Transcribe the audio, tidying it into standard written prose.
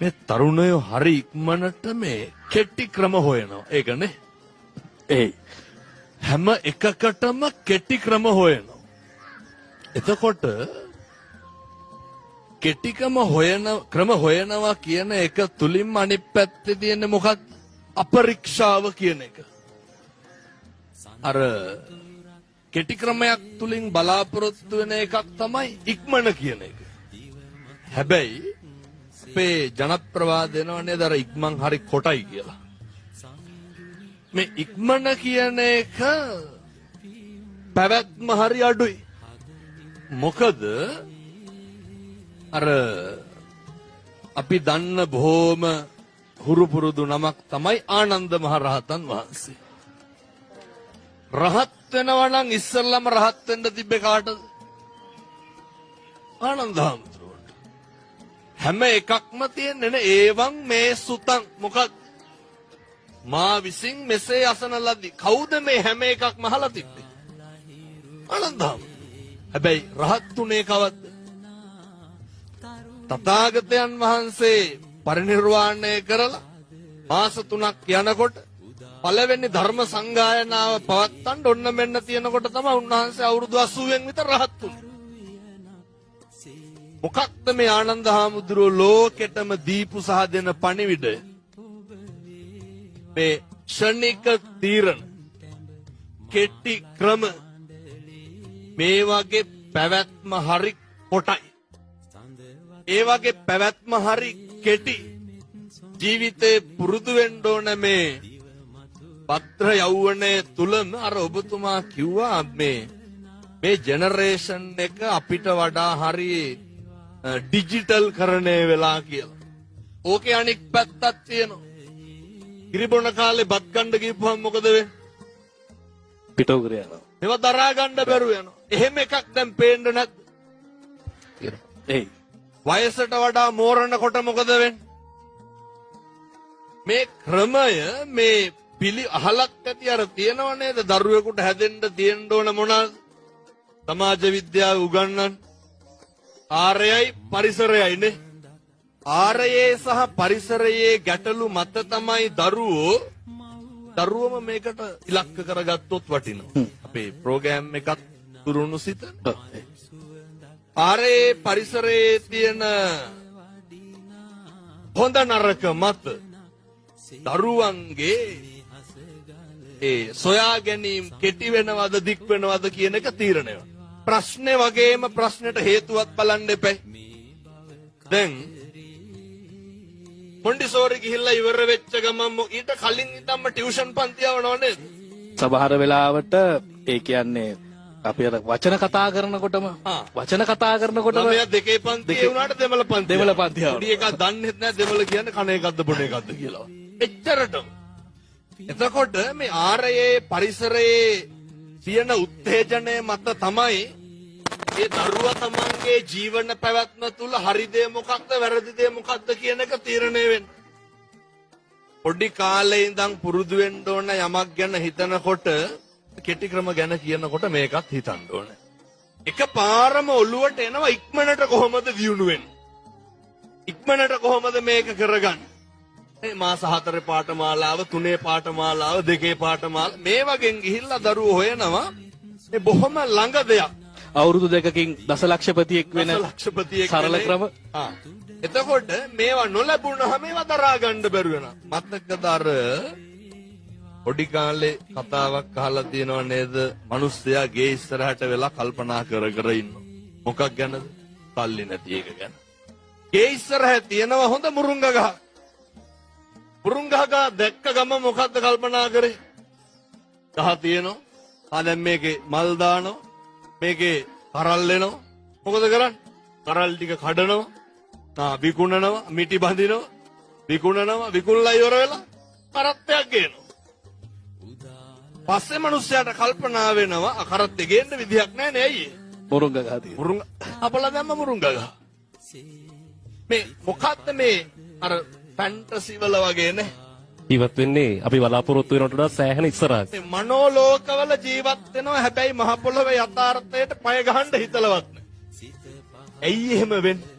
මේ තරුණයෝ හරි ඉක්මනට මේ කෙටි ක්‍රම හොයනවා. ඒකනේ. ඒ හැම එකකටම කෙටි ක්‍රම හොයනවා. එතකොට කෙටිකම ක්‍රම හොයනවා කියන එක තුලින්ම අනිත් පැත්තේ තියෙන මොකක්ද? අපරීක්ෂාව කියන එක. අර කෙටි ක්‍රමයක් තුලින් බලාපොරොත්තු වෙන එකක් තමයි ඉක්මන කියන එක. හැබැයි අපේ ජනප්‍රවාද වෙනව නේද අර ඉක්මන් හරි කොටයි කියලා. මේ ඉක්මන කියන එක පැවැත්ම හරි අඩුයි. මොකද අර අපි දන්න බොහොම හුරු පුරුදු නමක් තමයි ආනන්ද මහ රහතන් වහන්සේ. රහත් වෙනවා නම් ඉස්සල්ලාම රහත් වෙන්න තිබ්බේ කාටද? ආනන්ද හාමුදුරුවන්ට. හැම එකක්ම තියෙන්නේ නේ ඒවං මේ සුතං මොකක්ද? මා විසින් මෙසේ අසන ලදී. කවුද මේ හැම එකක්ම අහලා තිබ්බේ? ආනන්ද හාමුදුරුවෝ. හැබැයි රහත් උනේ කවද්ද? තථාගතයන් වහන්සේ පරිනිර්වාණය කරලා මාස 3ක් යනකොට පළවෙනි ධර්ම සංගායනාව පවත්තන්න ඔන්න මෙන්න තියෙනකොට තමයි උන්වහන්සේ අවුරුදු 80න් විතර රහත් වුනේ. මොකක්ද මේ ආනන්ද හාමුදුරුවෝ ලෝකෙටම දීපු සහ දෙන පණිවිඩය? මේ ක්ෂණික තීරණ, කෙටි ක්‍රම, මේ වගේ පැවැත්ම හරි කොටයි. ඒ වගේ පැවැත්ම හරි කෙටි ජීවිතේ පුරුදු වෙන්න ඕන මේ පත්‍ර යෞවනයේ තුලම අර ඔබතුමා කිව්වා මේ ජෙනරේෂන් එක අපිට වඩා හරි ඩිජිටල් කරණය වෙලා කියලා. ඕකේ අනික් පැත්තක් තියෙනවා. ඉරිබොන කාලේ බත් ගන්න ගිහුවම මොකද වෙන්නේ? පිටෝගර යනවා. ඒව දරා ගන්න බැරුව යනවා. එහෙම එකක් දැන් පේන්න නැද්ද? ඒ වයසට වඩා මෝරනකොට මොකද වෙන්නේ? මේ ක්‍රමය මේ අහලක් ඇති අර තියෙනව නේද? දරුවෙකුට හැදෙන්න තියෙන්න ඕන මොනවාද? සමාජ විද්‍යාව උගන්වන්න. ආරයයි පරිසරයයි නේ. ආරයේ සහ පරිසරයේ ගැටලු මත තමයි දරුවම මේකට ඉලක්ක කරගත්තොත් වටිනවා. අපේ ප්‍රෝග්‍රෑම් එකක් තුරුණු සිත. ආරයේ පරිසරයේ තියෙන හොඳ නරක මත දරුවන්ගේ සොයා ගැනීම කෙටි වෙනවද දික් වෙනවද කියන එක තීරණය වෙනවා. ප්‍රශ්නේ වගේම ප්‍රශ්නෙට හේතුවක් බලන්න එපා. දැන් මොන්ටිසෝරි ගිහිල්ලා ඉවර වෙච්ච ගමන් ඊට කලින් ඉඳන්ම ටියුෂන් පන්ති යවනව නේද? සමහර වෙලාවට ඒ කියන්නේ අපි අර වචන කතා කරනකොටම ළමයා දෙකේ පන්ති ඒ වුණාට දෙමළ පන්ති යවනවා. පොඩි එකා දන්නේත් නැහැ දෙමළ කියන්නේ කන එකක්ද බොන එකක්ද කියලා. එච්චරටම. එතකොට මේ ආරයේ පරිසරයේ තියෙන උත්තේජනය මත තමයි ඒ දරුවා තමන්ගේ ජීවන පැවැත්ම තුල හරි දේ මොකක්ද වැරදි දේ මොකක්ද කියන එක තීරණය වෙන්නේ. පොඩි කාලේ ඉඳන් පුරුදු වෙන්න ඕන යමක් ගැන හිතනකොට කෙටි ක්‍රම ගැන කියනකොට මේකත් හිතන්න ඕනේ. එකපාරම ඔළුවට එනවා ඉක්මනට කොහොමද දියුණු වෙන්නේ? ඉක්මනට කොහොමද මේක කරගන්නේ? මේ මාස 4 පාඨමාලාව 3 පාඨමාලාව 2 පාඨමාලාව මේ වගේ ගිහිල්ලා දරුවෝ හොයනවා මේ බොහොම ළඟ දෙයක්. අවුරුදු 2කින් දසලක්ෂපතියෙක් වෙන සරල ක්‍රම. එතකොට මේවා නොලැබුණාම මේවා දරා ගන්න බැරුව වෙනවා. මතකද අර පොඩි කාලේ කතාවක් අහලා තියෙනව නේද? මිනිස්සයා ගේ ඉස්සරහට වෙලා කල්පනා කර ඉන්නවා. මොකක් ගැනද? සල්ලි නැති එක ගැන. ගේ ඉස්සරහ තියෙනවා හොඳ මුරුංග ගහ. මුරුංග ගහ දැක්ක ගම මොකද්ද කල්පනා කරේ? ගහ තියෙනවා. දැන් මේකේ මල් දානවා. මේකේ කරල් එනවා. මොකද කරන්නේ? කරල් ටික කඩනවා. විකුණනවා, මිටි බඳිනවා, විකුණනවා, විකුණලා ඉවර වෙලා කරත්තයක් ගේනවා. පස්සේ මිනිස්සයාට කල්පනා වෙනවා කරත්තේ ගේන්න විදියක් නැහැ නේ අයියේ. මුරුංග ගහ තියෙනවා. මුරුංග අපලා දැම්ම මුරුංග ගහ. මේ මොකක්ද මේ අර ෆැන්ටසි වල වගේ නේ? ජීවත් වෙන්නේ අපි බලාපොරොත්තු වෙනට වඩා සෑහෙන ඉස්සරහට. මේ මනෝලෝකවල ජීවත් වෙනවා හැබැයි මහ පොළොවේ යථාර්ථයට පය ගහන්න හිතලවත් නැහැ. ඇයි එහෙම වෙන්නේ?